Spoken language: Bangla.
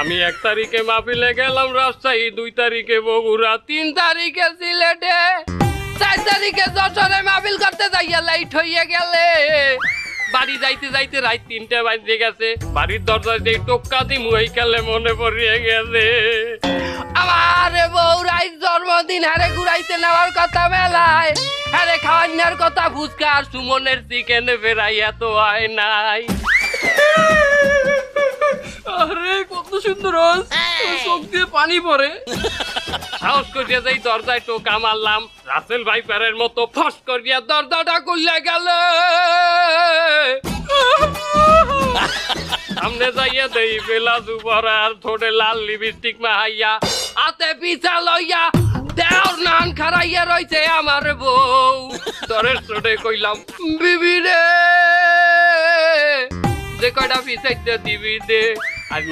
আমি 1 তারিখে মাহফিলে গেলাম রাজশাহী, 2 তারিখে বগুড়া, 3 তারিখে সিলেটে, 4 তারিখে যশোরে মাহফিল করতে যাইয়া লাইট হইয়া গেলে বাড়ি যাইতে যাইতে রাত 3টা বাজে গেছে। বাড়ির দরজায় যে টোক্কা দিমু এই কালে মনে পড়িয়ে গেছে আমার বউরাই জন্মদিন হারে ঘুরাইতে নেওয়ার কথা বেলায়, আরে খাওয়ানোর কথা ফুচকা আর সুমনের চিকেনে ফেরাইয়া তো হয় নাই। আরে কত সুন্দর রস, চোখ দিয়ে পানি পড়ে। সাহস করিয়া যাই দরজায় টোকা মারলাম, রাসেল ভাই প্যারের মতো ফস করিয়া দরজাটা খুললে গেল। সামনে যাইয়া দেই বেলা দুপুরা আর থোড়ে লাল লিপস্টিক মাহাইয়া, হাতে পিছা লইয়া দেওর নান খারাইয়া রইছে আমার বউ। দরের চোটে কইলাম বিবি রে, যে কয়টা পিছাইতে দিবি দে। আজ